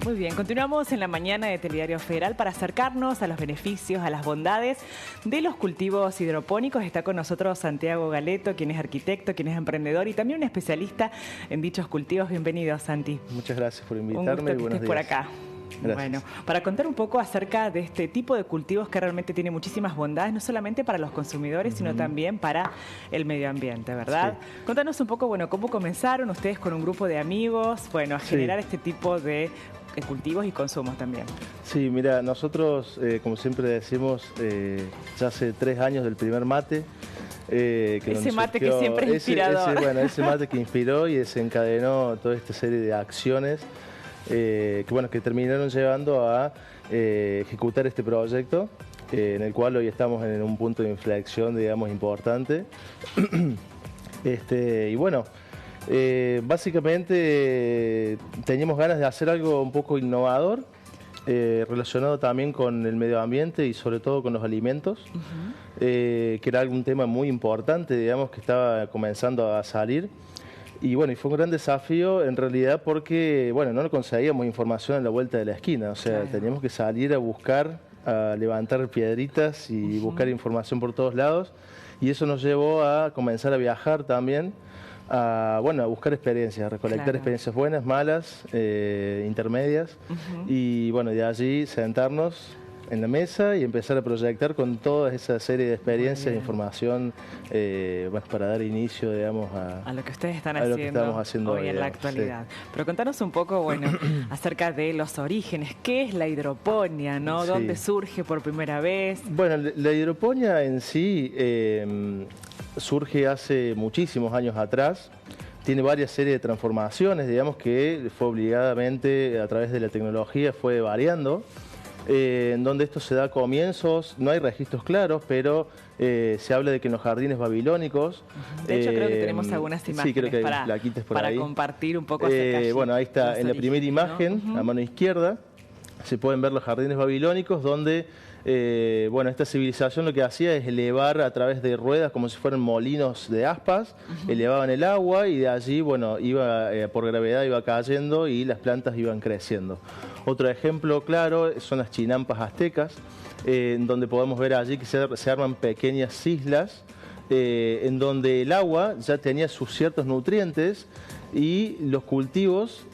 Muy bien, continuamos en la mañana de Telediario Federal para acercarnos a los beneficios, a las bondades de los cultivos hidropónicos. Está con nosotros Santiago Galeto, quien es arquitecto, quien es emprendedor y también un especialista en dichos cultivos. Bienvenido, Santi. Muchas gracias por invitarme. Un gusto que Buenos estés por días. acá. Gracias. Bueno, para contar un poco acerca de este tipo de cultivos que realmente tiene muchísimas bondades, no solamente para los consumidores, sino también para el medio ambiente, ¿verdad? Sí. Contanos un poco, bueno, cómo comenzaron ustedes con un grupo de amigos, bueno, a generar este tipo de cultivos y consumos también. Sí, mira, nosotros, como siempre decimos, ya hace 3 años del primer mate. Ese mate que siempre es inspirador. Ese mate que inspiró y desencadenó toda esta serie de acciones que terminaron llevando a ejecutar este proyecto, en el cual hoy estamos en un punto de inflexión, digamos, importante. Y bueno, básicamente teníamos ganas de hacer algo un poco innovador, relacionado también con el medio ambiente y sobre todo con los alimentos, que era algún tema muy importante, digamos, que estaba comenzando a salir. Y bueno, y fue un gran desafío en realidad porque, bueno, no conseguíamos información en la vuelta de la esquina, o sea, teníamos que salir a buscar, a levantar piedritas y buscar información por todos lados, y eso nos llevó a comenzar a viajar también, a buscar experiencias, a recolectar experiencias buenas, malas, intermedias, y bueno, de allí sentarnos en la mesa y empezar a proyectar con toda esa serie de experiencias e información para dar inicio, digamos, a lo que ustedes están haciendo hoy en la actualidad. Sí. Pero contanos un poco, bueno, acerca de los orígenes. ¿Qué es la hidroponía, no? Sí. ¿Dónde surge por primera vez? Bueno, la hidroponía en sí surge hace muchísimos años atrás. Tiene varias series de transformaciones, digamos, que fue obligadamente, a través de la tecnología, fue variando. En donde esto se da comienzos, no hay registros claros, pero se habla de que en los jardines babilónicos... De hecho, creo que tenemos algunas imágenes, sí, creo que hay plaquitas por ahí, compartir un poco acerca allí. Bueno, ahí está, en la primera imagen, a mano izquierda, se pueden ver los jardines babilónicos, donde esta civilización lo que hacía es elevar a través de ruedas, como si fueran molinos de aspas, elevaban el agua y de allí, bueno, iba por gravedad iba cayendo y las plantas iban creciendo. Otro ejemplo claro son las chinampas aztecas, en donde podemos ver allí que se arman pequeñas islas, en donde el agua ya tenía sus ciertos nutrientes y los cultivos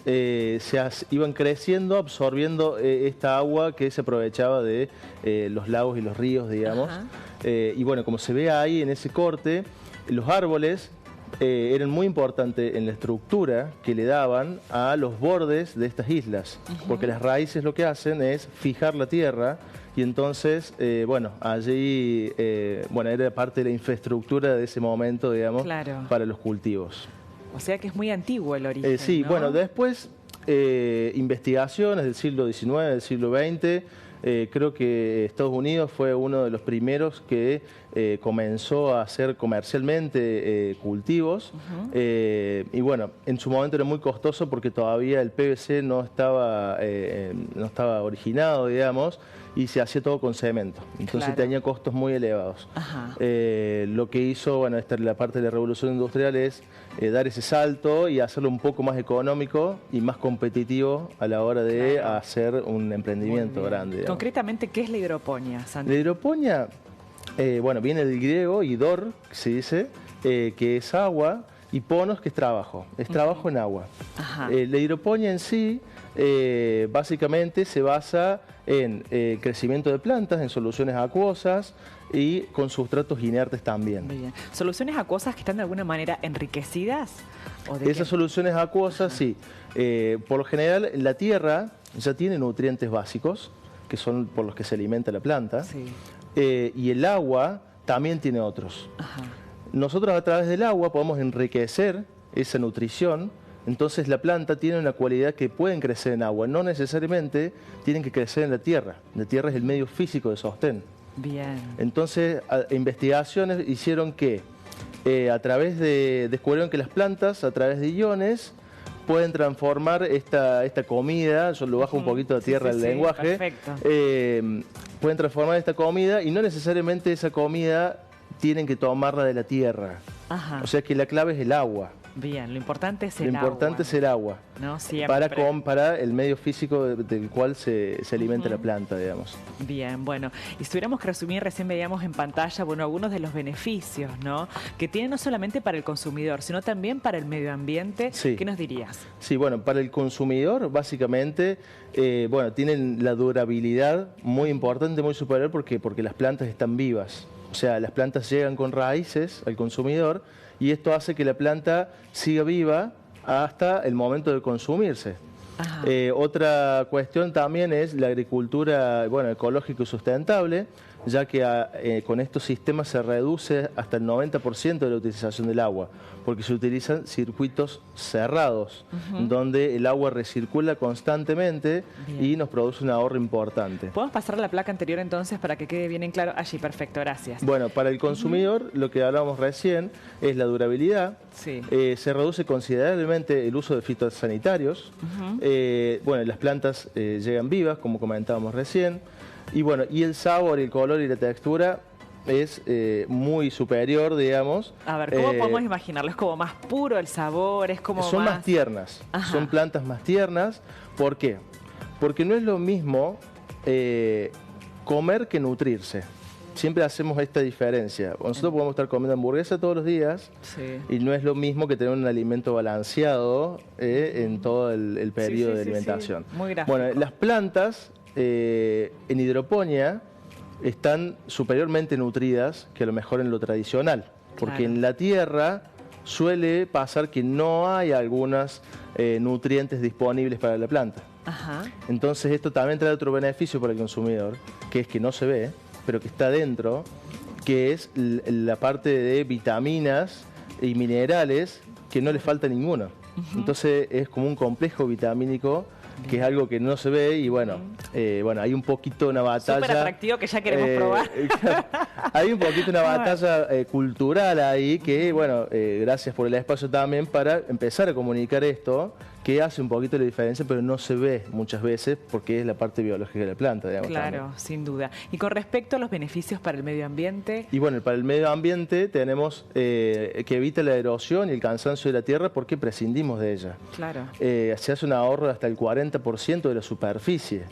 iban creciendo, absorbiendo esta agua que se aprovechaba de los lagos y los ríos, digamos. Y bueno, como se ve ahí en ese corte, los árboles eran muy importantes en la estructura que le daban a los bordes de estas islas, porque las raíces lo que hacen es fijar la tierra. Y entonces, allí era parte de la infraestructura de ese momento, digamos, para los cultivos. O sea que es muy antiguo el origen, sí, ¿no? Bueno, después investigaciones del siglo XIX, del siglo XX, creo que Estados Unidos fue uno de los primeros que comenzó a hacer comercialmente cultivos, y bueno, en su momento era muy costoso porque todavía el PVC no estaba originado, digamos, y se hacía todo con cemento, entonces tenía costos muy elevados. Lo que hizo, la parte de la revolución industrial es dar ese salto y hacerlo un poco más económico y más competitivo a la hora de hacer un emprendimiento grande, digamos. Concretamente, ¿qué es la hidroponía, Santi? La hidroponía, viene del griego hidor, que se dice, que es agua, y ponos, que es trabajo en agua. La hidroponía en sí, básicamente se basa en crecimiento de plantas, en soluciones acuosas y con sustratos inertes también. Bien. ¿Soluciones acuosas que están de alguna manera enriquecidas? Esas soluciones acuosas, sí. Por lo general, la tierra ya tiene nutrientes básicos, que son por los que se alimenta la planta, y el agua también tiene otros. Nosotros a través del agua podemos enriquecer esa nutrición. Entonces la planta tiene una cualidad que pueden crecer en agua, no necesariamente tienen que crecer en la tierra. La tierra es el medio físico de sostén. Bien. Entonces, investigaciones hicieron que descubrieron que las plantas, a través de iones, pueden transformar esta comida, yo lo bajo un poquito de tierra el lenguaje, pueden transformar esta comida y no necesariamente esa comida tienen que tomarla de la tierra. O sea que la clave es el agua. Bien, lo importante es el agua. Lo importante es el agua, ¿no? Siempre. Para el medio físico del cual se alimenta la planta, digamos. Bien, bueno, y si tuviéramos que resumir, recién veíamos en pantalla, bueno, algunos de los beneficios, ¿no? Que tiene no solamente para el consumidor, sino también para el medio ambiente. Sí. ¿Qué nos dirías? Sí, bueno, para el consumidor, básicamente, bueno, tienen la durabilidad muy importante, muy superior, porque las plantas están vivas. O sea, las plantas llegan con raíces al consumidor y esto hace que la planta siga viva hasta el momento de consumirse. Otra cuestión también es la agricultura, bueno, ecológica y sustentable, ya que con estos sistemas se reduce hasta el 90% de la utilización del agua, porque se utilizan circuitos cerrados, donde el agua recircula constantemente. Bien. Y nos produce un ahorro importante. ¿Podemos pasar a la placa anterior entonces para que quede bien en claro? Allí, perfecto, gracias. Bueno, para el consumidor, lo que hablábamos recién es la durabilidad. Sí. Se reduce considerablemente el uso de fitosanitarios. Bueno, las plantas llegan vivas, como comentábamos recién. Y bueno, y el sabor, el color y la textura es muy superior, digamos. A ver, ¿cómo podemos imaginarlo? ¿Es como más puro el sabor? ¿Es como son más tiernas, son plantas más tiernas. ¿Por qué? Porque no es lo mismo comer que nutrirse. Siempre hacemos esta diferencia. Nosotros podemos estar comiendo hamburguesa todos los días, sí, y no es lo mismo que tener un alimento balanceado en todo el periodo de alimentación. Sí. Muy gráfico. Bueno, las plantas en hidroponía están superiormente nutridas que a lo mejor en lo tradicional, porque en la tierra suele pasar que no hay algunos nutrientes disponibles para la planta. Entonces esto también trae otro beneficio para el consumidor, que es que no se ve, pero que está dentro, que es la parte de vitaminas y minerales que no le falta ninguno. Entonces es como un complejo vitamínico, que es algo que no se ve y bueno, bueno, hay un poquito una batalla. Súper atractivo que ya queremos probar. Hay un poquito una batalla cultural ahí que, bueno, gracias por el espacio también para empezar a comunicar esto, que hace un poquito la diferencia, pero no se ve muchas veces porque es la parte biológica de la planta, digamos. Claro, también. Sin duda. Y con respecto a los beneficios para el medio ambiente. Y bueno, para el medio ambiente tenemos que evita la erosión y el cansancio de la tierra porque prescindimos de ella. Claro. Se hace un ahorro de hasta el 40% de la superficie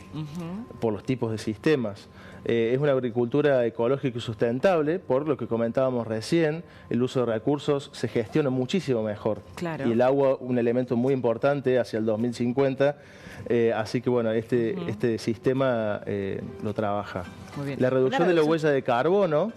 por los tipos de sistemas. Es una agricultura ecológica y sustentable, por lo que comentábamos recién, el uso de recursos se gestiona muchísimo mejor. Claro. Y el agua, un elemento muy importante hacia el 2050, así que bueno, este sistema lo trabaja. Muy bien. La reducción de la huella de carbono,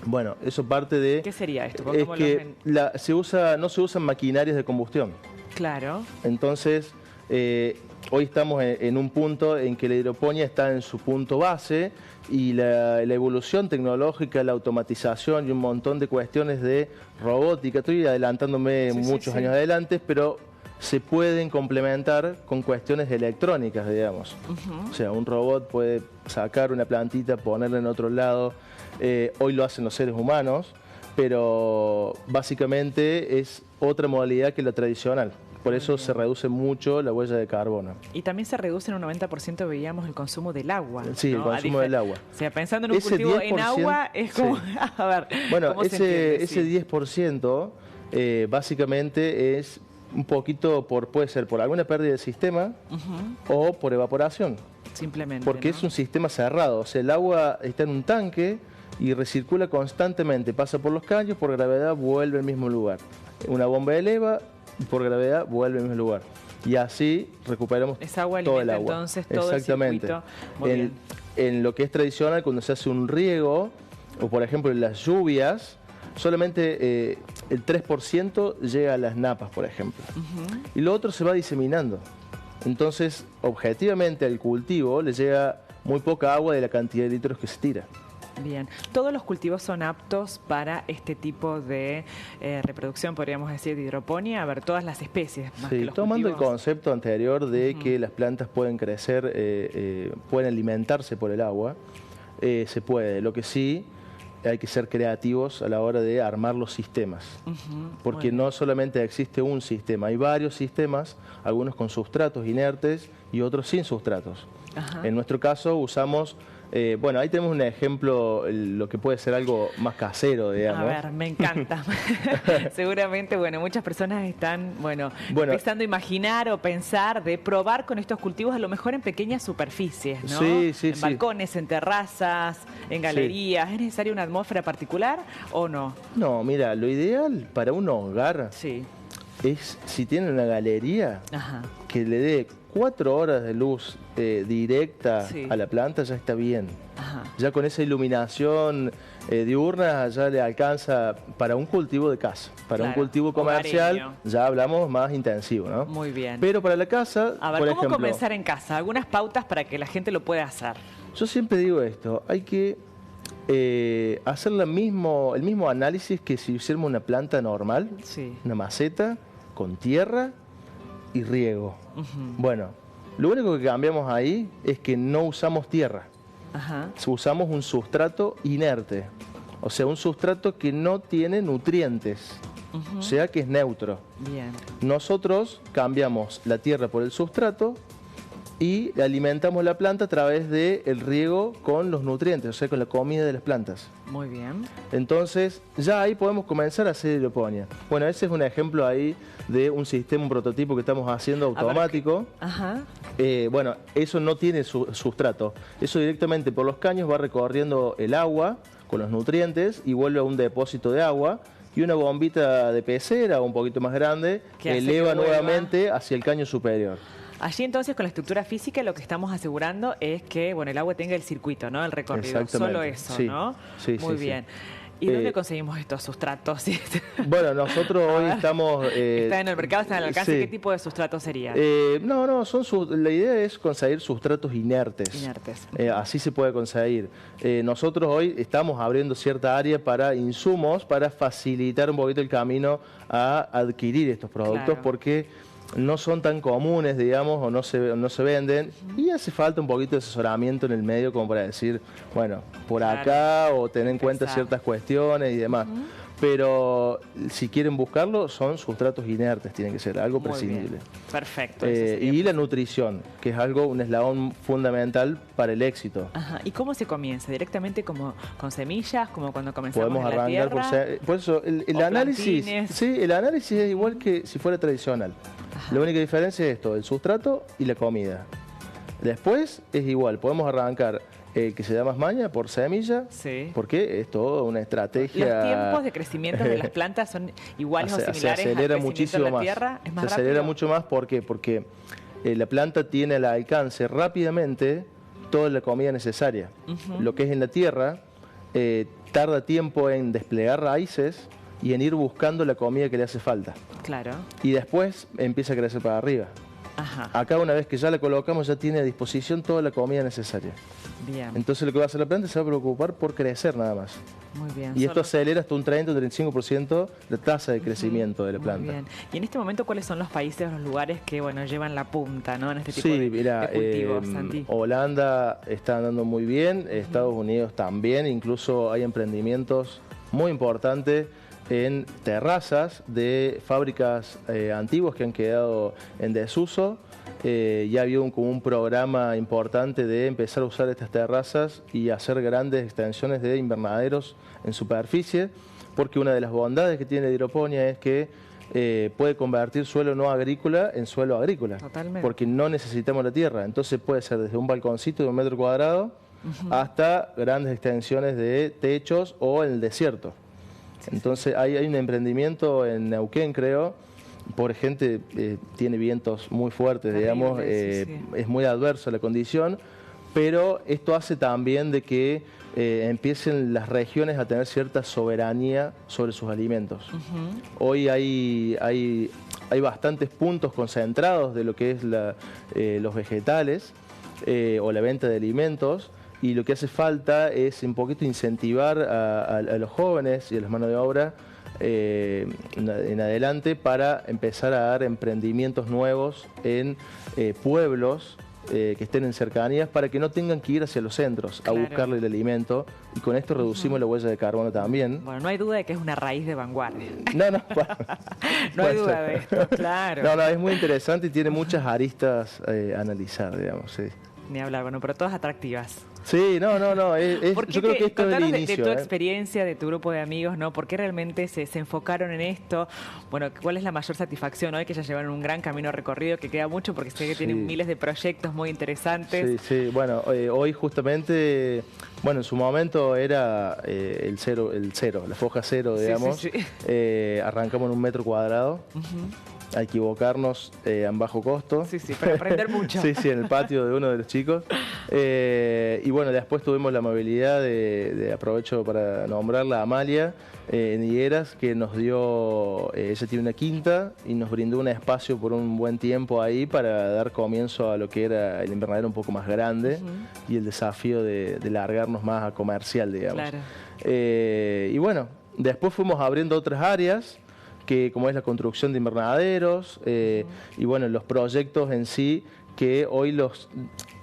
bueno, eso parte de... ¿Qué sería esto? Es que no se usan maquinarias de combustión. Claro. Entonces, hoy estamos en un punto en que la hidroponía está en su punto base y la evolución tecnológica, la automatización y un montón de cuestiones de robótica, estoy adelantándome muchos años adelante, pero se pueden complementar con cuestiones electrónicas, digamos. O sea, un robot puede sacar una plantita, ponerla en otro lado, hoy lo hacen los seres humanos, pero básicamente es otra modalidad que la tradicional. Por eso se reduce mucho la huella de carbono. Y también se reduce en un 90%, veíamos, el consumo del agua. Sí, ¿no? El consumo del agua. O sea, pensando en un cultivo en agua, es como... A ver, bueno, ese 10% básicamente es un poquito puede ser por alguna pérdida del sistema o por evaporación. Simplemente, porque es un sistema cerrado. O sea, el agua está en un tanque y recircula constantemente. Pasa por los caños, por gravedad vuelve al mismo lugar. Una bomba eleva, por gravedad vuelve al mismo lugar. Y así recuperamos todo el agua. Entonces todo exactamente. El circuito. Muy bien. En lo que es tradicional, cuando se hace un riego, o por ejemplo en las lluvias, solamente el 3% llega a las napas, por ejemplo. Y lo otro se va diseminando. Entonces, objetivamente al cultivo le llega muy poca agua de la cantidad de litros que se tira. Bien. ¿Todos los cultivos son aptos para este tipo de reproducción, podríamos decir, de hidroponía? A ver, todas las especies. Más que los tomando cultivos. El concepto anterior de que las plantas pueden crecer, pueden alimentarse por el agua, se puede. Lo que sí, hay que ser creativos a la hora de armar los sistemas. Porque no solamente existe un sistema, hay varios sistemas, algunos con sustratos inertes y otros sin sustratos. Ajá. En nuestro caso usamos, bueno, ahí tenemos un ejemplo, lo que puede ser algo más casero, digamos. A ver, me encanta. Seguramente, bueno, muchas personas están, bueno, empezando a imaginar o pensar de probar con estos cultivos a lo mejor en pequeñas superficies, ¿no? Sí, sí, en balcones, en terrazas, en galerías. ¿Es necesaria una atmósfera particular o no? No, mira, lo ideal para un hogar es, si tiene una galería, que le dé 4 horas de luz directa a la planta, ya está bien. Ya con esa iluminación diurna ya le alcanza para un cultivo de casa. Para un cultivo comercial hogareño, ya hablamos más intensivo, ¿no? Muy bien. Pero para la casa, a ver, por ¿cómo ejemplo, comenzar en casa? Algunas pautas para que la gente lo pueda hacer. Yo siempre digo esto, hay que hacer el mismo análisis que si hiciéramos una planta normal, una maceta con tierra y riego. Bueno, lo único que cambiamos ahí es que no usamos tierra. Usamos un sustrato inerte, o sea, un sustrato que no tiene nutrientes, o sea, que es neutro. Bien. Nosotros cambiamos la tierra por el sustrato y alimentamos la planta a través del riego con los nutrientes, o sea, con la comida de las plantas. Muy bien. Entonces, ya ahí podemos comenzar a hacer hidroponía. Bueno, ese es un ejemplo ahí de un sistema, un prototipo que estamos haciendo automático. Bueno, eso no tiene sustrato. Eso directamente por los caños va recorriendo el agua con los nutrientes y vuelve a un depósito de agua. Y una bombita de pecera un poquito más grande que eleva nuevamente hacia el caño superior. Allí entonces con la estructura física lo que estamos asegurando es que bueno, el agua tenga el circuito, ¿no? El recorrido. Solo eso, ¿no? Sí, muy bien. ¿Y dónde conseguimos estos sustratos? Bueno, nosotros hoy estamos... ¿Está en el mercado? ¿Está al alcance? ¿Qué tipo de sustratos serían? No, la idea es conseguir sustratos inertes. Así se puede conseguir. Nosotros hoy estamos abriendo cierta área para insumos, para facilitar un poquito el camino a adquirir estos productos, porque no son tan comunes, digamos, o no se venden, y hace falta un poquito de asesoramiento en el medio como para decir, bueno, por acá, o tener en cuenta ciertas cuestiones y demás. Pero si quieren buscarlo, son sustratos inertes, tienen que ser algo prescindible. Perfecto. Y la nutrición, que es un eslabón fundamental para el éxito. ¿Y cómo se comienza? ¿Directamente como con semillas, como cuando comenzamos Podemos en la arrancar tierra? Por eso, el análisis, el análisis es igual que si fuera tradicional. La única diferencia es esto, el sustrato y la comida. Después es igual, podemos arrancar que se da más maña por semilla, porque es toda una estrategia. ¿Los tiempos de crecimiento de las plantas son iguales o similares se acelera al muchísimo de la tierra? ¿Es más se acelera mucho más, ¿por qué? Porque la planta tiene al alcance rápidamente toda la comida necesaria. Lo que es en la tierra tarda tiempo en desplegar raíces y en ir buscando la comida que le hace falta. Claro. Y después empieza a crecer para arriba. Acá una vez que ya la colocamos ya tiene a disposición toda la comida necesaria. Bien. Entonces lo que va a hacer la planta se va a preocupar por crecer nada más. Muy bien. Y esto acelera hasta un 30 o 35% la tasa de crecimiento de la planta. Muy bien. Y en este momento, ¿cuáles son los países o los lugares que bueno llevan la punta, ¿no? En este tipo de cultivos, Santi? Holanda está andando muy bien, Estados Unidos también, incluso hay emprendimientos muy importantes en terrazas de fábricas antiguas que han quedado en desuso. Ya había como un programa importante de empezar a usar estas terrazas y hacer grandes extensiones de invernaderos en superficie, porque una de las bondades que tiene la hidroponía es que puede convertir suelo no agrícola en suelo agrícola. Totalmente. Porque no necesitamos la tierra, entonces puede ser desde un balconcito de 1 metro cuadrado hasta grandes extensiones de techos o en el desierto. Entonces hay un emprendimiento en Neuquén, creo, por gente, tiene vientos muy fuertes, digamos, es muy adversa la condición, pero esto hace también de que empiecen las regiones a tener cierta soberanía sobre sus alimentos. Hoy hay bastantes puntos concentrados de lo que es los vegetales o la venta de alimentos. Y lo que hace falta es un poquito incentivar a los jóvenes y a las manos de obra en adelante para empezar a dar emprendimientos nuevos en pueblos que estén en cercanías para que no tengan que ir hacia los centros a buscarle el alimento, y con esto reducimos la huella de carbono también. Bueno, no hay duda de que es una raíz de vanguardia. No, no, no hay duda de esto, claro. No, es muy interesante y tiene muchas aristas a analizar, digamos, sí. Ni hablar, bueno, pero todas atractivas. Sí, no, yo creo que esto es el inicio. De tu experiencia, de tu grupo de amigos, ¿no? ¿Por qué realmente se enfocaron en esto? Bueno, ¿cuál es la mayor satisfacción hoy? Que ya llevan un gran camino recorrido, que queda mucho porque sé que tienen miles de proyectos muy interesantes. Sí, bueno, hoy justamente, bueno, en su momento era el cero, la foja cero, digamos. Arrancamos en 1 metro cuadrado. A equivocarnos en bajo costo. Sí, para aprender mucho. Sí, en el patio de uno de los chicos. Y bueno, después tuvimos la amabilidad de aprovecho para nombrarla, Amalia, en Higueras, que nos dio, ella tiene una quinta y nos brindó un espacio por un buen tiempo ahí para dar comienzo a lo que era el invernadero un poco más grande y el desafío de largarnos más a comercial, digamos. Claro. Y bueno, después fuimos abriendo otras áreas, que como es la construcción de invernaderos y bueno, los proyectos en sí, que hoy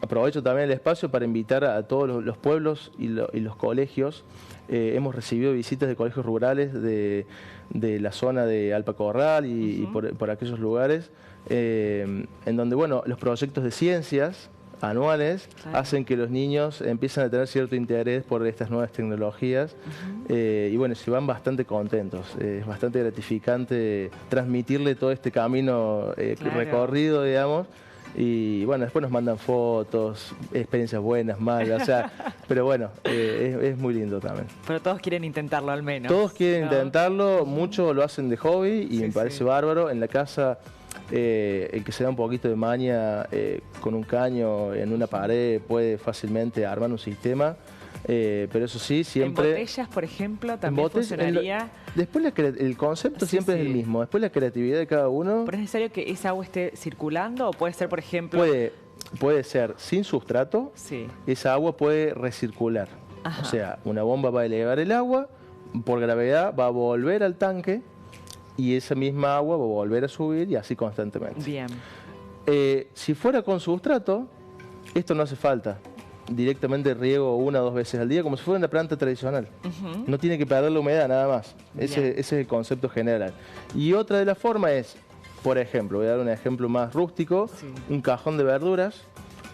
aprovecho también el espacio para invitar a todos los pueblos y los colegios. Hemos recibido visitas de colegios rurales de la zona de Alpacorral y por aquellos lugares, en donde bueno, los proyectos de ciencias anuales hacen que los niños empiecen a tener cierto interés por estas nuevas tecnologías y bueno, se van bastante contentos. Es bastante gratificante transmitirle todo este camino recorrido, digamos. Y bueno, después nos mandan fotos, experiencias buenas, malas, o sea, pero bueno, es muy lindo también. Pero todos quieren intentarlo al menos. Todos quieren intentarlo, muchos lo hacen de hobby y me parece bárbaro. En la casa, el que se da un poquito de maña con un caño en una pared puede fácilmente armar un sistema. Pero eso sí, siempre... En botellas, por ejemplo, también funcionaría... Después el concepto siempre es el mismo. Después la creatividad de cada uno... ¿Pero es necesario que esa agua esté circulando o puede ser, por ejemplo... Puede ser sin sustrato, esa agua puede recircular. O sea, una bomba va a elevar el agua, por gravedad va a volver al tanque y esa misma agua va a volver a subir y así constantemente. Bien. Si fuera con sustrato, esto no hace falta. Directamente riego 1 o 2 veces al día, como si fuera una planta tradicional. No tiene que perder la humedad, nada más. Ese es el concepto general. Y otra de las formas es, por ejemplo, voy a dar un ejemplo más rústico, un cajón de verduras,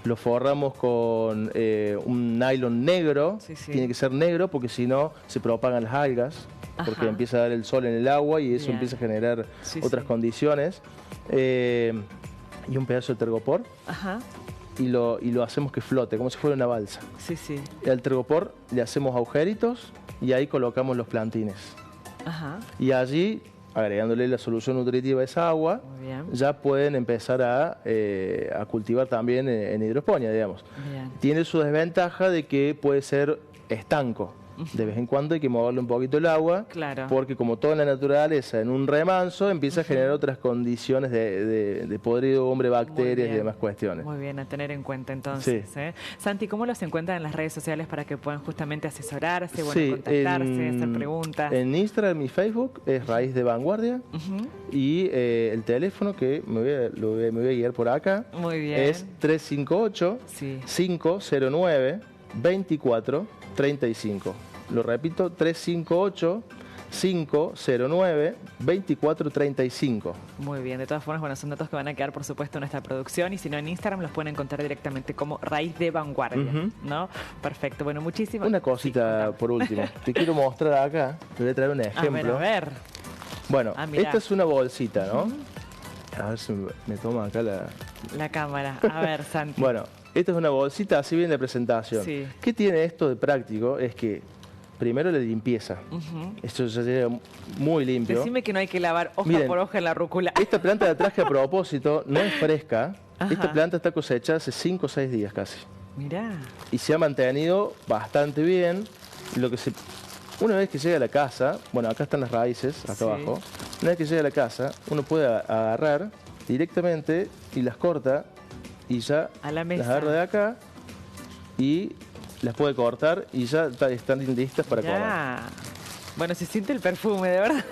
lo forramos con un nylon negro, tiene que ser negro porque si no se propagan las algas, porque empieza a dar el sol en el agua y eso empieza a generar otras condiciones. Y un pedazo de tergopor. Y lo hacemos que flote, como si fuera una balsa. Y al tergopor le hacemos agujeritos y ahí colocamos los plantines. Y allí, agregándole la solución nutritiva a esa agua, ya pueden empezar a cultivar también en hidroponía, digamos. Tiene su desventaja de que puede ser estanco. De vez en cuando hay que moverle un poquito el agua, porque como todo en la naturaleza, en un remanso empieza a generar otras condiciones de podridumbre, bacterias y demás cuestiones. Muy bien, a tener en cuenta entonces. Santi, ¿cómo los encuentran en las redes sociales para que puedan justamente asesorarse, contactarse, hacer preguntas? En Instagram y Facebook es Raíz de Vanguardia y el teléfono que me voy a guiar por acá es 358-509-2435. Lo repito, 358-509-2435. Muy bien, de todas formas, bueno, son datos que van a quedar, por supuesto, en nuestra producción y si no en Instagram los pueden encontrar directamente como Raíz de Vanguardia, ¿no? Perfecto, bueno, muchísimas... Una cosita por último, te quiero mostrar acá, te voy a traer un ejemplo. A ver. Bueno, esta es una bolsita, ¿no? A ver si me toma acá la cámara. A ver, Santi. Bueno, esta es una bolsita así bien de presentación. ¿Qué tiene esto de práctico? Es que primero la limpieza. Esto ya llega muy limpio. Decime que no hay que lavar hoja por hoja en la rúcula. Esta planta la traje a propósito, no es fresca. Esta planta está cosechada hace 5 o 6 días casi. Mirá. Y se ha mantenido bastante bien. Una vez que llega a la casa, bueno, acá están las raíces, acá abajo. Una vez que llega a la casa, uno puede agarrar directamente y las corta y ya las agarra de acá y las puede cortar y ya están listas para comer. Bueno, se siente el perfume, de verdad.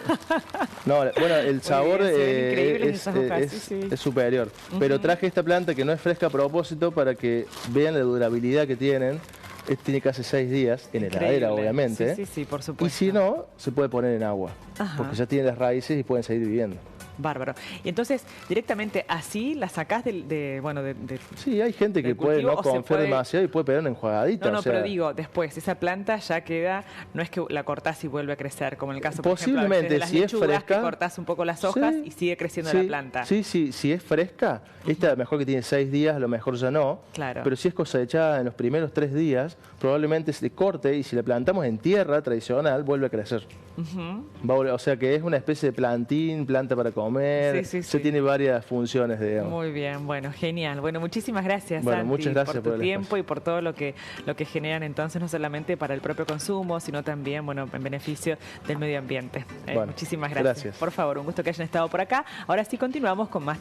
No, bueno, el sabor bien, se ven increíbles esas hojas, sí. es superior. Pero traje esta planta que no es fresca a propósito para que vean la durabilidad que tienen. Este tiene casi 6 días en heladera, obviamente. Sí, sí, sí, por supuesto. Y si no, se puede poner en agua, porque ya tiene las raíces y pueden seguir viviendo. Bárbaro. Y entonces, directamente así la sacás Sí, hay gente que puede no confiar demasiado y puede pegar una enjuagadita. No, pero digo, después, esa planta ya queda, no es que la cortás y vuelve a crecer, como en el caso, por posiblemente, ejemplo, de las si es fresca, que cortás un poco las hojas y sigue creciendo la planta. Sí, si es fresca, esta mejor que tiene 6 días, a lo mejor ya no. Claro. Pero si es cosechada en los primeros 3 días, probablemente se corte y si la plantamos en tierra tradicional, vuelve a crecer. O sea que es una especie de plantín, planta para comer, se tiene varias funciones, digamos. Muy bien, bueno, genial. Bueno, muchísimas gracias, Santi, muchas gracias por tu tiempo y por todo lo que generan entonces, no solamente para el propio consumo, sino también, bueno, en beneficio del medio ambiente. Muchísimas gracias. Por favor, un gusto que hayan estado por acá. Ahora sí continuamos con más